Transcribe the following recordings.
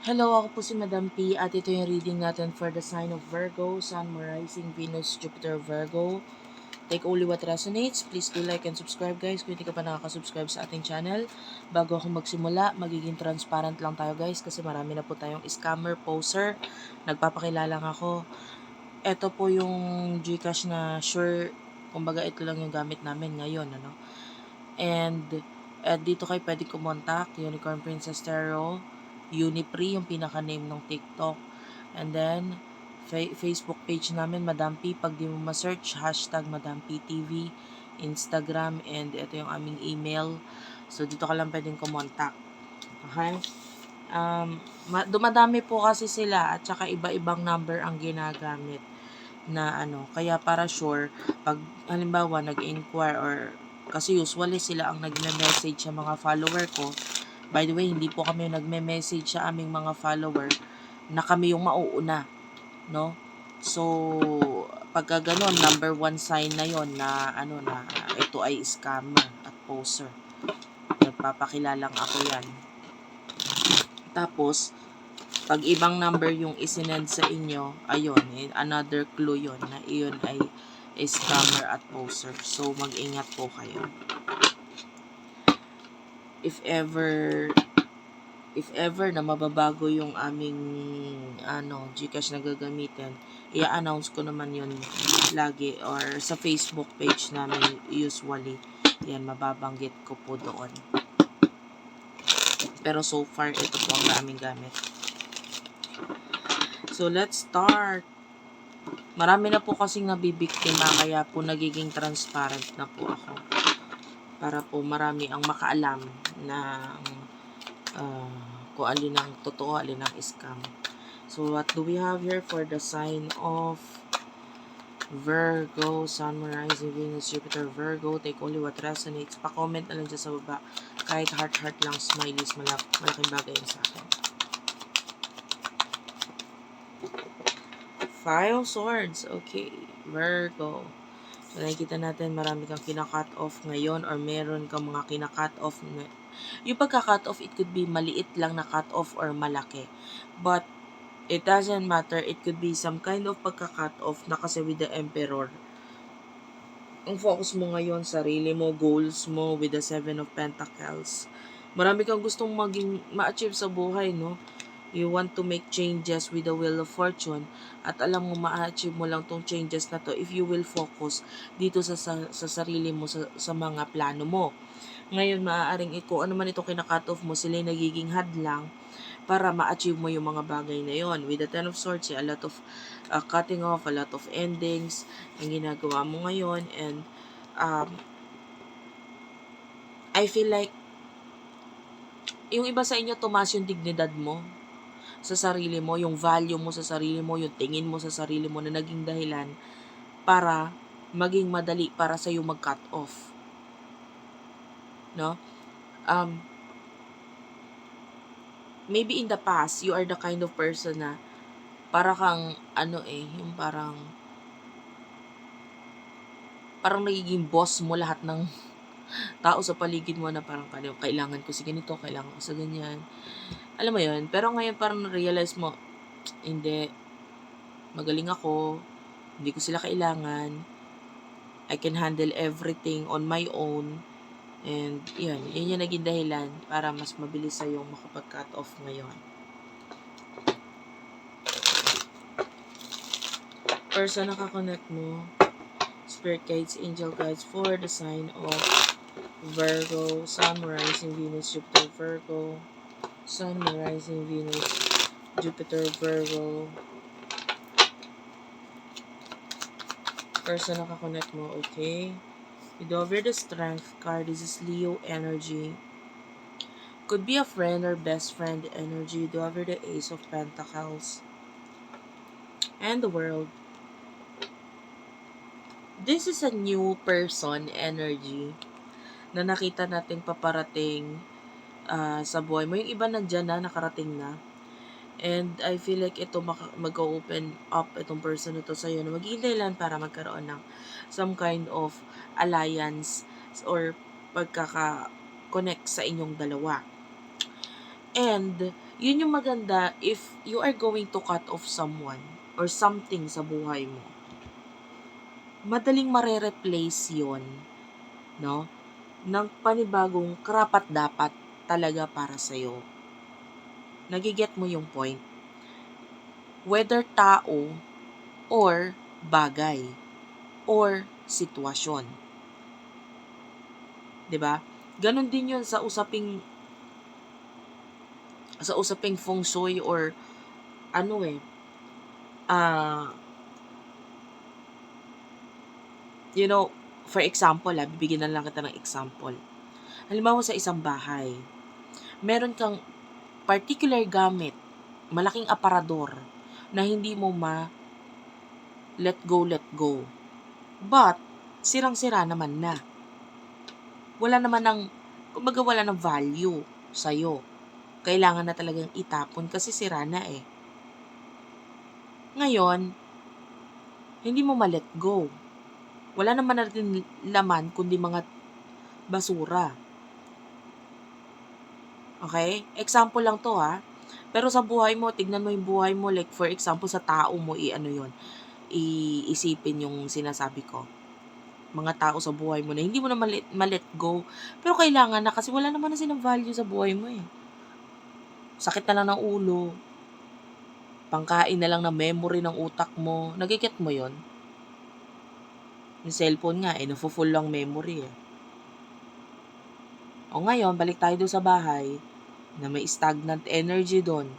Hello, ako po si Madam P at ito yung reading natin for the sign of Virgo, Sun, Moon, Rising, Venus, Jupiter, Virgo. Take only what resonates. Please do like and subscribe guys kung hindi ka pa nakaka-subscribe sa ating channel. Bago ako magsimula, magiging transparent lang tayo guys kasi marami na po tayong scammer, poser. Nagpapakilala lang ako. Ito po yung Gcash na sure, kumbaga ito lang yung gamit namin ngayon, ano. And dito kayo pwede kumontak, Unicorn Princess Tarot, Unipree, yung pinaka-name ng TikTok. And then, Facebook page namin, Madam P. Pag di mo ma-search, hashtag Madam P TV, Instagram, and ito yung aming email. So, dito ka lang pwedeng kumontak. Okay? Dumadami po kasi sila at saka iba-ibang number ang ginagamit na ano. Kaya para sure, pag halimbawa nag-inquire or kasi usually sila ang nagme-message sa mga follower ko. By the way, hindi po kami nagme-message sa aming mga follower na kami yung mauuna, no? So, pagka ganun, number one sign na yon na ano na ito ay scammer at poser. Nagpapakilalang ako yan. Tapos, pag ibang number yung isinend sa inyo, ayun, another clue yon na iyon ay scammer at poser. So, mag-ingat po kayo. If ever na mababago yung aming Gcash na gagamitin, i-announce ko naman yun lagi or sa Facebook page namin usually. Yan, mababanggit ko po doon. Pero so far, ito po ang aming gamit. So, let's start. Marami na po kasing nabibiktima kaya po nagiging transparent na po ako. Para po marami ang makaalam na kung alin ang totoo, alin ang scam. So, what do we have here for the sign of Virgo, Sun, Moon, Rising, Venus, Jupiter, Virgo? Take only what resonates. Pa-comment na lang dyan sa baba. Kahit heart lang, smileys, malaking bagay sa akin. Five of Swords. Okay, Virgo. So, nakikita natin marami kang kina-cut off ngayon or meron kang mga kina-cut off. Yung pagka-cut off, it could be maliit lang na cut off or malaki. But, it doesn't matter. It could be some kind of pagka-cut off na kasi with the Emperor. Ang focus mo ngayon, sarili mo, goals mo with the Seven of Pentacles. Marami kang gustong ma-achieve sa buhay, no? You want to make changes with the Wheel of Fortune at alam mo ma-achieve mo lang tong changes na to if you will focus dito sa sarili mo, sa mga plano mo. Ngayon, maaaring kung ano man itong kina-cut off mo, sila yung nagiging hadlang para ma-achieve mo yung mga bagay na yon. With the Ten of Swords, a lot of cutting off, a lot of endings ang ginagawa mo ngayon. And I feel like yung iba sa inyo, tumaas yung dignidad mo sa sarili mo, yung value mo sa sarili mo, yung tingin mo sa sarili mo na naging dahilan para maging madali para sa iyo mag-cut off. No? Maybe in the past, you are the kind of person na para kang yung parang nagiging boss mo lahat ng tao sa paligid mo na parang kailangan ko si ganito, kailangan ko sa ganyan. Alam mo yun? Pero ngayon parang na-realize mo, hindi, magaling ako, hindi ko sila kailangan, I can handle everything on my own, and yun yung naging dahilan para mas mabilis sa'yong makapag-cut off ngayon. Person nakakonect mo, spirit guides, angel guides for the sign of Virgo, Sun, Rising, Venus, Jupiter, Virgo, Sun, Rising, Venus, Jupiter, Virgo. Person nakakonect mo, okay? With over the Strength card, this is Leo energy. Could be a friend or best friend energy. Do over the Ace of Pentacles. And the World. This is a new person energy na nakita nating paparating sa buhay mo. Yung iba nandyan na, nakarating na. And I feel like ito mag-open up itong person na to sa'yo na magiging dahilan para magkaroon ng some kind of alliance or pagkaka-connect sa inyong dalawa. And, yun yung maganda if you are going to cut off someone or something sa buhay mo. Madaling mare-replace yun, no? Ng panibagong karapat-dapat talaga para sa'yo. Nagiget mo yung point? Whether tao or bagay or sitwasyon. 'Di ba? Ganon din 'yun sa usaping feng shui or ano ah you know, for example, bibigyan na lang kita ng example. Halimbawa sa isang bahay, meron kang particular gamit, malaking aparador na hindi mo let go. But sirang-sira naman na. Wala ng value sa'yo. Kailangan na talagang itapon kasi sira na eh. Ngayon, hindi mo ma-let go. Wala naman na rin laman kundi mga basura. Okay? Example lang to ha. Pero sa buhay mo, tignan mo yung buhay mo. Like for example, sa tao mo, iisipin yung sinasabi ko. Mga tao sa buhay mo na hindi mo na ma-let go. Pero kailangan na kasi wala naman na silang value sa buhay mo eh. Sakit na lang ng ulo. Pangkain na lang ng memory ng utak mo. Nagiget mo yon? Yung cellphone nga nafu-full lang memory eh. O ngayon, balik tayo doon sa bahay na may stagnant energy doon.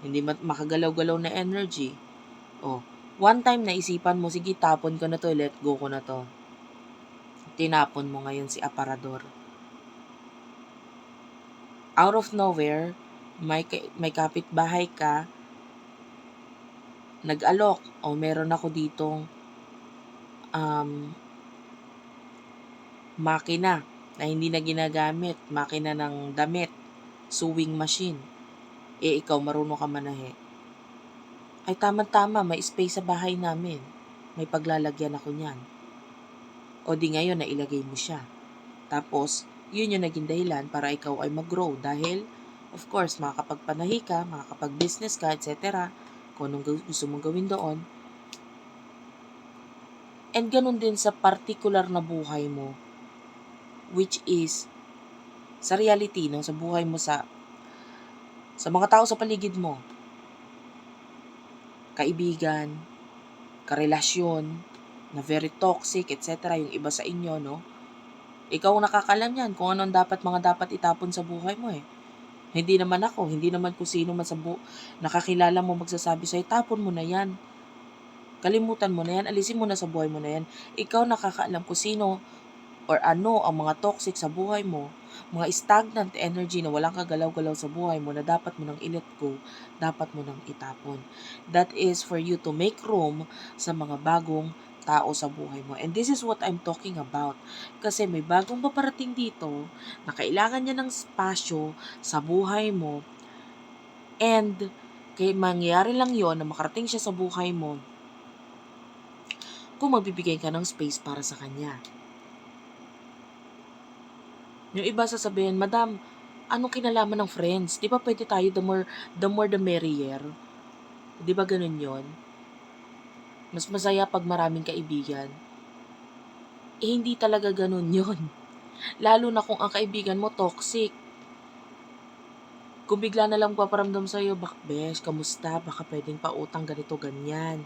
Hindi makagalaw-galaw na energy. O, one time naisipan mo, sige tapon ko na to, let go ko na to. Tinapon mo ngayon si aparador. Out of nowhere, may kapitbahay ka, nag-alok, o meron ako ditong makina na hindi na ginagamit, makina ng damit, sewing machine. Ikaw marunong ka manahe. Ay tama-tama, may space sa bahay namin. May paglalagyan ako niyan. O di ngayon na ilagay mo siya. Tapos, yun yung naging dahilan para ikaw ay mag-grow dahil, of course, makakapagpanahi ka, makakapag-business ka, etc. Kung anong gusto mong gawin doon. And ganun din sa particular na buhay mo, which is, sa reality, no, sa buhay mo sa mga tao sa paligid mo, kaibigan, karelasyon, na very toxic, etc. Yung iba sa inyo, no? Ikaw nakakalam yan kung anong mga dapat itapon sa buhay mo eh. Hindi naman ako, hindi naman kung sino man sa nakakilala mo magsasabi sa'yo, tapon mo na yan. Kalimutan mo na yan, alisin mo na sa buhay mo na yan. Ikaw nakakaalam kung sino or ano ang mga toxic sa buhay mo, mga stagnant energy na walang kagalaw-galaw sa buhay mo na dapat mo nang i-let go, dapat mo nang itapon. That is for you to make room sa mga bagong tao sa buhay mo. And this is what I'm talking about. Kasi may bagong paparating dito na kailangan niya ng spasyo sa buhay mo. And kaya mangyayari lang yon na makarating siya sa buhay mo kung magbibigay ka ng space para sa kanya. Yung iba sasabihin, Madam, anong kinalaman ng friends? Di ba pwede tayo the more the merrier? Di ba ganun yon? Mas masaya pag maraming kaibigan. Hindi talaga ganun yon. Lalo na kung ang kaibigan mo toxic. Kung bigla na lang paparamdam sa'yo, besh, kamusta? Baka pwedeng pautang ganito, ganyan.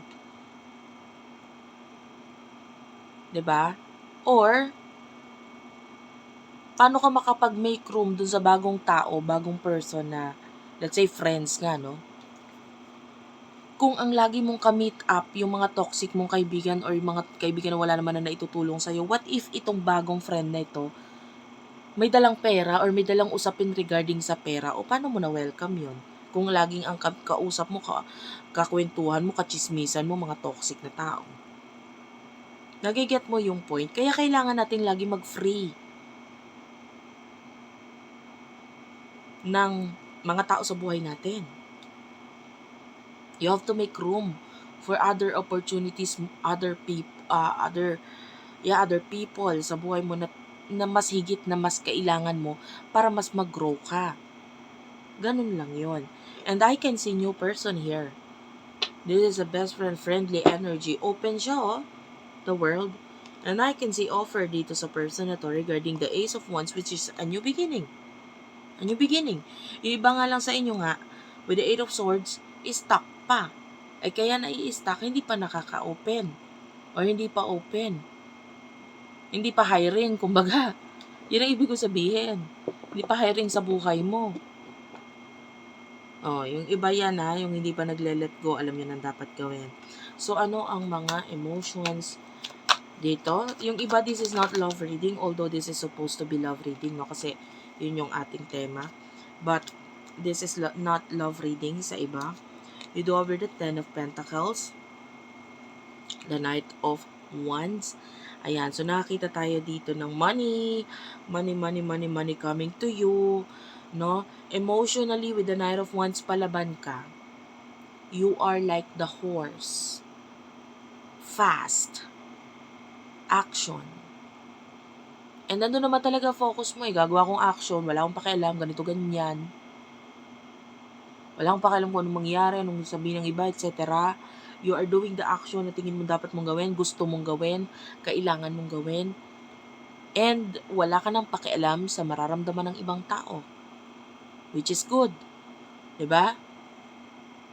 Diba? Or, paano ka makapag-make room dun sa bagong tao, bagong person na, let's say, friends nga, no? Kung ang lagi mong ka-meet up yung mga toxic mong kaibigan or yung mga kaibigan na wala naman na naitutulong sa'yo, what if itong bagong friend na ito, may dalang pera or may dalang usapin regarding sa pera, o paano mo na welcome yon? Kung laging ang kausap mo, kakwentuhan mo, kachismisan mo, mga toxic na tao. Nagiget mo yung point? Kaya kailangan natin lagi mag-free ng mga tao sa buhay natin. You have to make room for other opportunities, other people sa buhay mo na mas higit na mas kailangan mo para mas mag-grow ka. Ganun lang yon. And I can see new person here. This is a best friend, friendly energy. Open siya, oh, the world. And I can see offer dito sa person na to regarding the Ace of Wands, which is a new beginning. A new beginning. Yung iba nga lang sa inyo nga, with the Eight of Swords, stuck pa. Ay kaya nai-stuck, hindi pa nakaka-open. Or hindi pa open. Hindi pa hiring, kumbaga. Yun ang ibig ko sabihin. Hindi pa hiring sa buhay mo. Oh, yung iba yan ha, yung hindi pa nagle-let go, alam niyo nang dapat gawin. So, ano ang mga emotions dito? Yung iba, this is not love reading, although this is supposed to be love reading, no? Kasi yun yung ating tema. But, this is not love reading sa iba. You do over the Ten of Pentacles, the Knight of Wands. Ayan, so nakakita tayo dito ng money coming to you, no? Emotionally, with the Knight of Wands, palaban ka. You are like the horse. Fast. Action. And nandun naman talaga focus mo eh. Gagawa kong action, wala akong pakialam, ganito, ganyan. Wala akong pakialam kung anong mangyari, anong sabihin ng iba, etc. You are doing the action na tingin mo dapat mong gawin, gusto mong gawin, kailangan mong gawin. And wala ka nang pakialam sa mararamdaman ng ibang tao. Which is good. 'Di ba?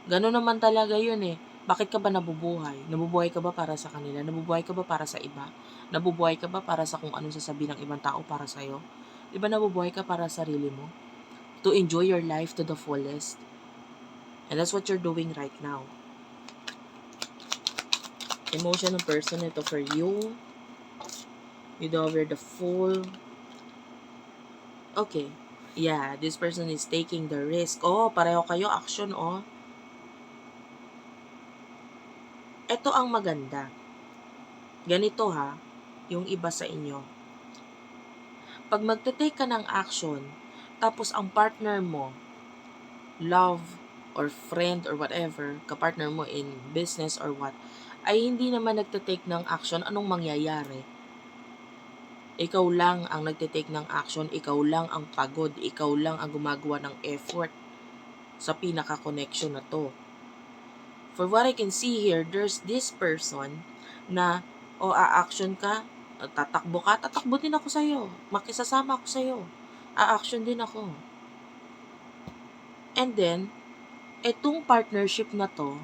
Gano'n naman talaga yun eh. Bakit ka ba nabubuhay? Nabubuhay ka ba para sa kanila? Nabubuhay ka ba para sa iba? Nabubuhay ka ba para sa kung anong sasabihin ng ibang tao para sa'yo? 'Di ba nabubuhay ka para sa sarili mo? To enjoy your life to the fullest. And that's what you're doing right now. Emotional person ito for you. You do over the Fool. Okay. Yeah, this person is taking the risk. Oh, pareho kayo. Action, oh. Ito ang maganda. Ganito ha, yung iba sa inyo. Pag magte-take ka ng action, tapos ang partner mo, love or friend or whatever, kapartner mo in business or what, ay hindi naman nagte-take ng action, anong mangyayari? Ikaw lang ang nagte-take ng action, ikaw lang ang pagod, ikaw lang ang gumagawa ng effort sa pinaka-connection na to. For what I can see here, there's this person na a-action ka, tatakbo din ako sa'yo, makisasama ako sa'yo, a-action din ako. And then, etong partnership na to,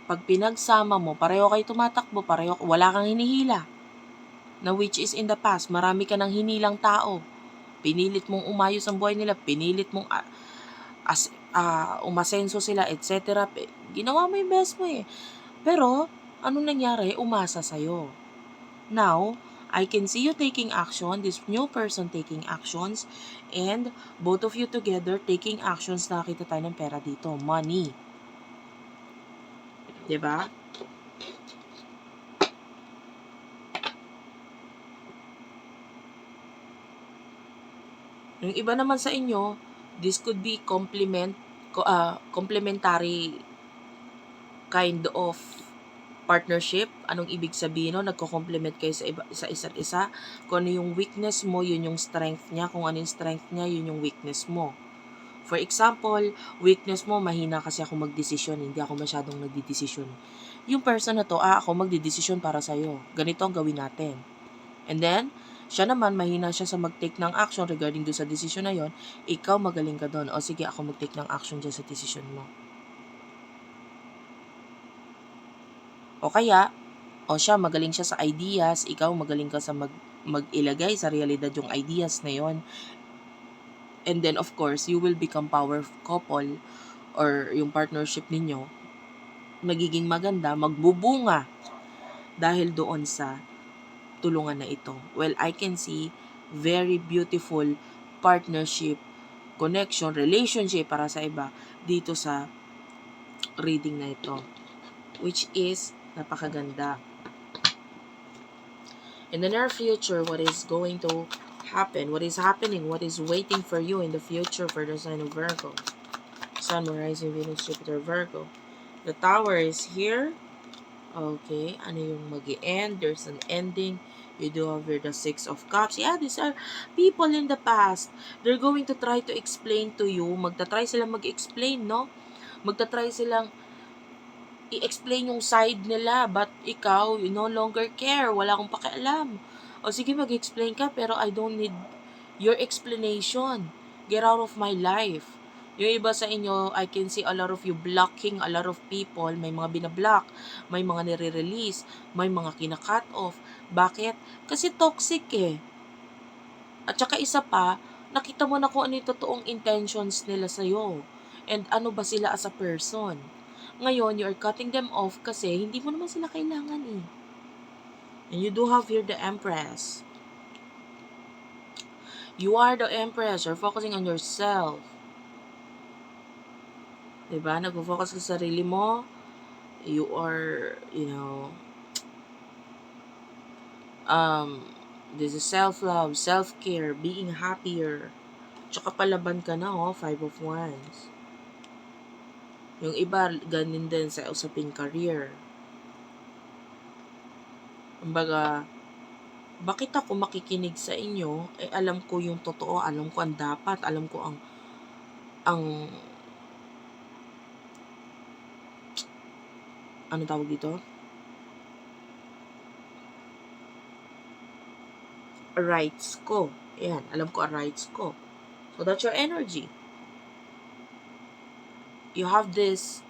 pag pinagsama mo, pareho kayo tumatakbo, wala kang hinihila. Na which is in the past, marami ka ng hinilang tao. Pinilit mong umayos ang buhay nila, pinilit mong umasenso sila, etc. Ginawa mo yung best mo eh. Pero, anong nangyari? Umasa sa'yo. Now, I can see you taking action, this new person taking actions, and both of you together taking actions. Nakita tayo ng pera dito. Money. Diba? Yung iba naman sa inyo, this could be complementary kind of partnership. Anong ibig sabihin no? Nagko-complement kayo sa isa't isa. Kung ano yung weakness mo, yun yung strength niya. Kung ano yung strength niya, yun yung weakness mo. For example, weakness mo, mahina kasi ako magdesisyon. Hindi ako masyadong nagdidesisyon. Yung person na to, ako magdidesisyon para sa'yo. Ganito ang gawin natin. And then, siya naman, mahina siya sa mag-take ng action regarding do sa decision na yon. Ikaw magaling ka doon. O sige, ako mag-take ng action dyan sa decision mo. O kaya, siya magaling siya sa ideas, ikaw magaling ka sa mag-ilagay sa realidad yung ideas na yon. And then, of course, you will become power couple or yung partnership ninyo magiging maganda, magbubunga dahil doon sa tulungan na ito. Well, I can see very beautiful partnership, connection, relationship para sa iba dito sa reading na ito. Which is napakaganda. In the near future, what is going to happen? What is happening? What is waiting for you in the future for the sign of Virgo? Sun, Moon, Rising, Venus, Jupiter, Virgo. The Tower is here. Okay, ano yung mag-i-end? There's an ending. You do have here the Six of Cups. Yeah, these are people in the past. They're going to try to explain to you. Magta-try silang mag-explain, no? Magta-try silang i-explain yung side nila, but ikaw, you no longer care. Wala akong pakialam. O sige, mag-explain ka, pero I don't need your explanation. Get out of my life. Yung iba sa inyo, I can see a lot of you blocking a lot of people. May mga binablock, may mga nire-release, may mga kina-cut off. Bakit? Kasi toxic eh. At saka isa pa, nakita mo na kung ano yung totoong intentions nila sa'yo. And ano ba sila as a person. Ngayon, you are cutting them off kasi hindi mo naman sila kailangan eh. And you do have here the Empress. You are the Empress. You're focusing on yourself. Diba? Nag-focus ka sa sarili mo. You are, this is self-love, self-care, being happier. Tsaka palaban ka na, Five of Wands. Yung iba, ganin din sa usaping career. Kumbaga, bakit ako makikinig sa inyo? Alam ko yung totoo, alam ko ang dapat, alam ko ang ano tawag dito? Rights ko. Ayan, alam ko ang rights ko. So, that's your energy. You have this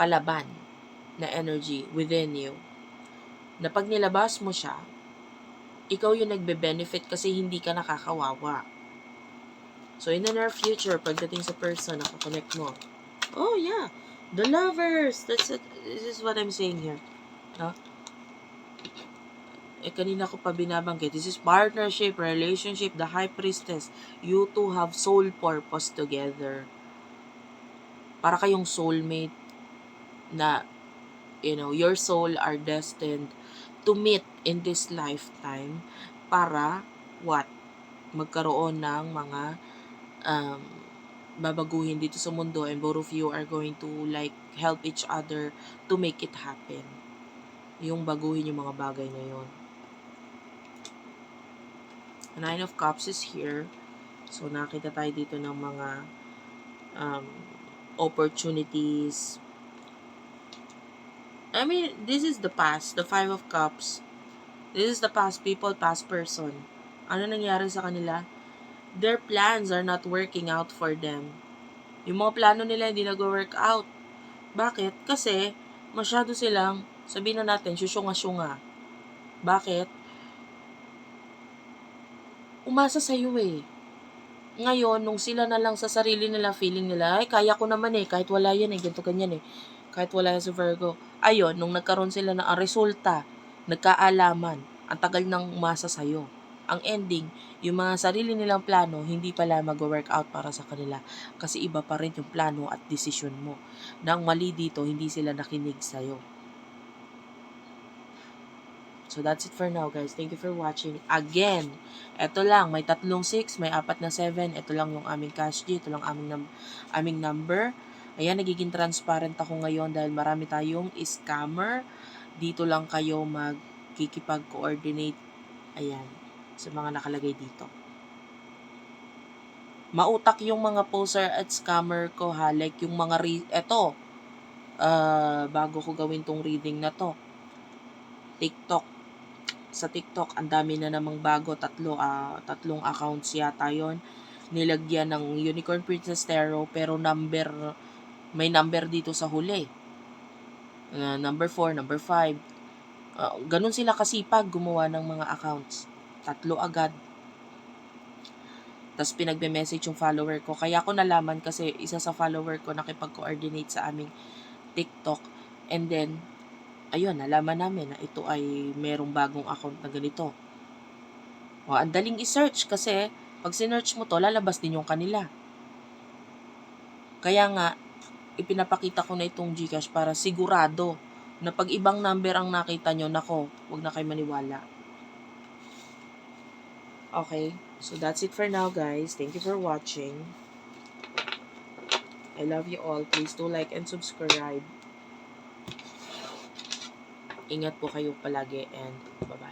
palaban na energy within you. Na pag nilabas mo siya, ikaw yung nagbe-benefit kasi hindi ka nakakawawa. So, in the near future, pagdating sa person, nakakonect mo. Oh, yeah. The Lovers. That's it. This is what I'm saying here. No? Kanina ko pa binabanggit. This is partnership, relationship, the High Priestess. You two have soul purpose together. Para kayong soulmate na, your soul are destined to meet in this lifetime para, what? Magkaroon ng mga babaguhin dito sa mundo, and both of you are going to help each other to make it happen. Yung baguhin yung mga bagay na yun. Nine of Cups is here. So, nakita tayo dito ng mga opportunities. I mean, this is the past. The Five of Cups. This is the past people, past person. Ano nangyari sa kanila? Their plans are not working out for them. Yung mga plano nila hindi nag-work out. Bakit? Kasi, masyado silang, sabihin na natin, syusyunga-syunga. Bakit? Umasa sa'yo eh. Ngayon, nung sila na lang sa sarili nila, feeling nila, ay, kaya ko naman eh, kahit wala yan eh, ganito ganyan eh. Kahit wala yan sa Virgo. Ayun, nung nagkaroon sila ng resulta, nagkaalaman, ang tagal nang umasa sa'yo. Ang ending, yung mga sarili nilang plano, hindi pala mag-work out para sa kanila. Kasi iba pa rin yung plano at desisyon mo. Nang mali dito, hindi sila nakinig sa'yo. So, that's it for now, guys. Thank you for watching. Again, eto lang. May 3 6, may 4 na 7. Ito lang yung aming cash G. Ito lang aming number. Ayan, nagiging transparent ako ngayon dahil marami tayong scammer. Dito lang kayo magkikipag-coordinate. Ayan, sa mga nakalagay dito. Mautak yung mga poser at scammer ko, ha. Like yung mga, bago ko gawin tong reading na to. TikTok. Sa TikTok, ang dami na namang bago, tatlong accounts yata yon. Nilagyan ng Unicorn Princess Tarot, pero may number dito sa huli. Number 4, number 5. Ganun sila kasipag gumawa ng mga accounts. 3 agad. Tapos pinagbe-message yung follower ko. Kaya ko nalaman kasi isa sa follower ko nakipag-coordinate sa aming TikTok. And then, ayun, nalaman namin na ito ay merong bagong account na ganito. Ang daling i-search kasi pag sinearch mo to, lalabas din yung kanila. Kaya nga, ipinapakita ko na itong Gcash para sigurado na pag ibang number ang nakita nyo, nako, huwag na kayo maniwala. Okay, so that's it for now, guys. Thank you for watching. I love you all. Please do like and subscribe. Ingat po kayo palagi and bye-bye.